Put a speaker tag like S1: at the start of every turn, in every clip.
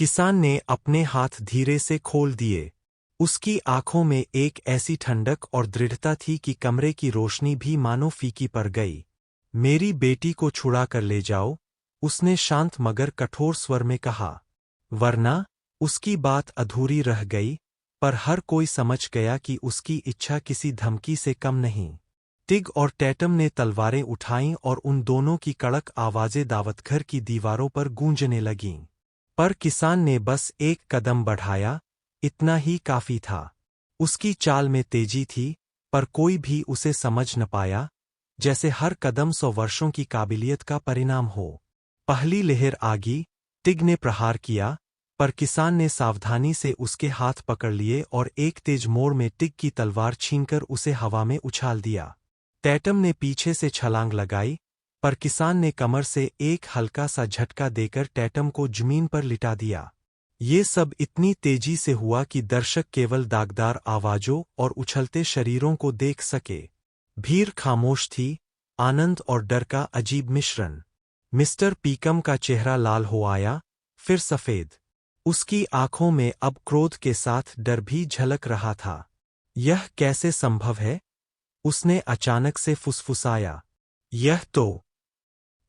S1: किसान ने अपने हाथ धीरे से खोल दिए। उसकी आंखों में एक ऐसी ठंडक और दृढ़ता थी कि कमरे की रोशनी भी मानो फीकी पड़ गई। मेरी बेटी को छुड़ा कर ले जाओ, उसने शांत मगर कठोर स्वर में कहा। वरना उसकी बात अधूरी रह गई, पर हर कोई समझ गया कि उसकी इच्छा किसी धमकी से कम नहीं। टिग और टैटम ने तलवारें उठाईं और उन दोनों की कड़क आवाजें दावतघर की दीवारों पर गूंजने लगीं। पर किसान ने बस एक कदम बढ़ाया, इतना ही काफी था। उसकी चाल में तेजी थी, पर कोई भी उसे समझ न पाया, जैसे हर कदम 100 वर्षों की काबिलियत का परिणाम हो। पहली लहर आगी, टिग ने प्रहार किया, पर किसान ने सावधानी से उसके हाथ पकड़ लिए और एक तेज मोड़ में टिग की तलवार छीनकर उसे हवा में उछाल दिया। टैटम ने पीछे से छलांग लगाई, पर किसान ने कमर से एक हल्का सा झटका देकर टैटम को जमीन पर लिटा दिया। ये सब इतनी तेजी से हुआ कि दर्शक केवल दागदार आवाजों और उछलते शरीरों को देख सके। भीड़ खामोश थी, आनंद और डर का अजीब मिश्रण। मिस्टर पीकम का चेहरा लाल हो आया, फिर सफेद। उसकी आंखों में अब क्रोध के साथ डर भी झलक रहा था। यह कैसे संभव है? उसने अचानक से फुसफुसाया। यह तो।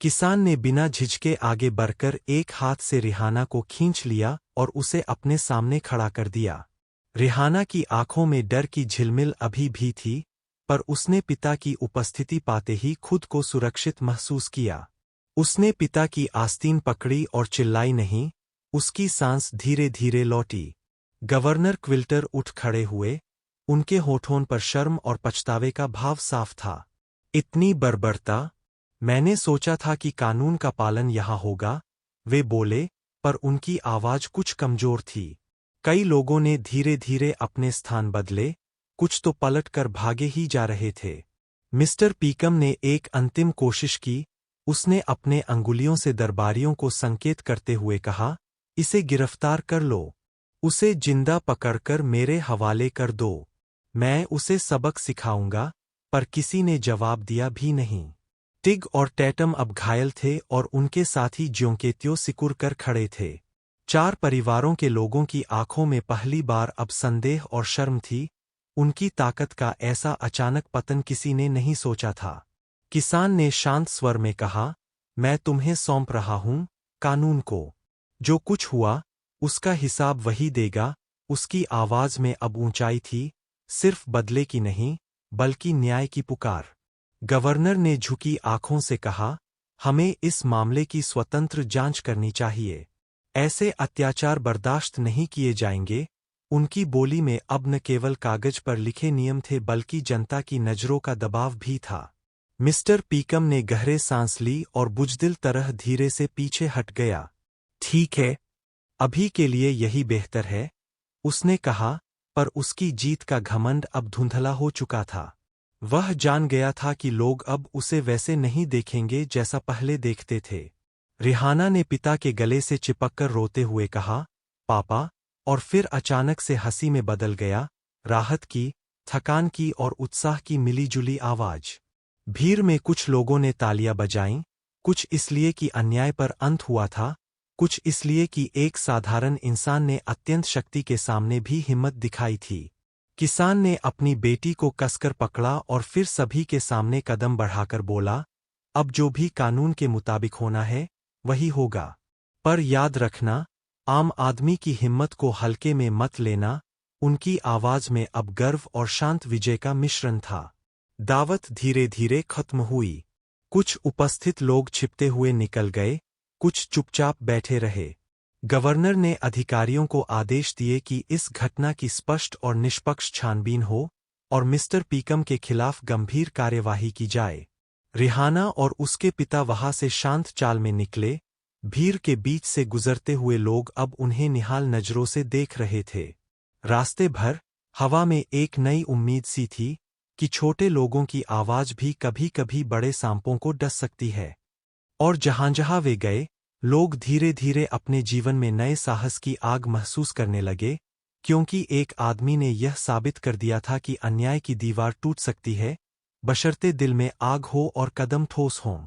S1: किसान ने बिना झिझके आगे बढ़कर एक हाथ से रिहाना को खींच लिया और उसे अपने सामने खड़ा कर दिया। रिहाना की आंखों में डर की झिलमिल अभी भी थी, पर उसने पिता की उपस्थिति पाते ही खुद को सुरक्षित महसूस किया। उसने पिता की आस्तीन पकड़ी और चिल्लाई नहीं। उसकी सांस धीरे धीरे लौटी। गवर्नर क्विल्टर उठ खड़े हुए, उनके होठों पर शर्म और पछतावे का भाव साफ था। इतनी बर्बरता! मैंने सोचा था कि कानून का पालन यहाँ होगा, वे बोले, पर उनकी आवाज कुछ कमजोर थी। कई लोगों ने धीरे धीरे अपने स्थान बदले, कुछ तो पलट कर भागे ही जा रहे थे। मिस्टर पीकम ने एक अंतिम कोशिश की। उसने अपने अंगुलियों से दरबारियों को संकेत करते हुए कहा, इसे गिरफ्तार कर लो। उसे जिंदा पकड़कर मेरे हवाले कर दो। मैं उसे सबक सिखाऊंगा। पर किसी ने जवाब दिया भी नहीं। टिग और टैटम अब घायल थे और उनके साथी ज्यों के त्यों सिकुड़ कर खड़े थे। 4 परिवारों के लोगों की आंखों में पहली बार अब संदेह और शर्म थी। उनकी ताकत का ऐसा अचानक पतन किसी ने नहीं सोचा था। किसान ने शांत स्वर में कहा, मैं तुम्हें सौंप रहा हूं, कानून को। जो कुछ हुआ, उसका हिसाब वही देगा। उसकी आवाज में अब ऊंचाई थी, सिर्फ बदले की नहीं, बल्कि न्याय की पुकार। गवर्नर ने झुकी आंखों से कहा, हमें इस मामले की स्वतंत्र जांच करनी चाहिए। ऐसे अत्याचार बर्दाश्त नहीं किए जाएंगे। उनकी बोली में अब न केवल कागज पर लिखे नियम थे बल्कि जनता की नजरों का दबाव भी था। मिस्टर पीकम ने गहरे सांस ली और बुजदिल तरह धीरे से पीछे हट गया। ठीक है, अभी के लिए यही बेहतर है, उसने कहा, पर उसकी जीत का घमंड अब धुंधला हो चुका था। वह जान गया था कि लोग अब उसे वैसे नहीं देखेंगे जैसा पहले देखते थे। रिहाना ने पिता के गले से चिपककर रोते हुए कहा, पापा, और फिर अचानक से हंसी में बदल गया, राहत की, थकान की और उत्साह की मिलीजुली आवाज। भीड़ में कुछ लोगों ने तालियां बजाईं, कुछ इसलिए कि अन्याय पर अंत हुआ था, कुछ इसलिए कि एक साधारण इंसान ने अत्यंत शक्ति के सामने भी हिम्मत दिखाई थी। किसान ने अपनी बेटी को कसकर पकड़ा और फिर सभी के सामने कदम बढ़ाकर बोला, अब जो भी कानून के मुताबिक होना है, वही होगा। पर याद रखना, आम आदमी की हिम्मत को हल्के में मत लेना। उनकी आवाज में अब गर्व और शांत विजय का मिश्रण था। दावत धीरे धीरे खत्म हुई। कुछ उपस्थित लोग छिपते हुए निकल गए, कुछ चुपचाप बैठे रहे। गवर्नर ने अधिकारियों को आदेश दिए कि इस घटना की स्पष्ट और निष्पक्ष छानबीन हो और मिस्टर पीकम के खिलाफ गंभीर कार्यवाही की जाए। रिहाना और उसके पिता वहां से शांत चाल में निकले। भीड़ के बीच से गुजरते हुए लोग अब उन्हें निहाल नजरों से देख रहे थे। रास्ते भर हवा में एक नई उम्मीद सी थी कि छोटे लोगों की आवाज भी कभी-कभी बड़े सांपों को डस सकती है। और जहां-जहां वे गए, लोग धीरे धीरे अपने जीवन में नए साहस की आग महसूस करने लगे, क्योंकि एक आदमी ने यह साबित कर दिया था कि अन्याय की दीवार टूट सकती है, बशर्ते दिल में आग हो और कदम ठोस हों।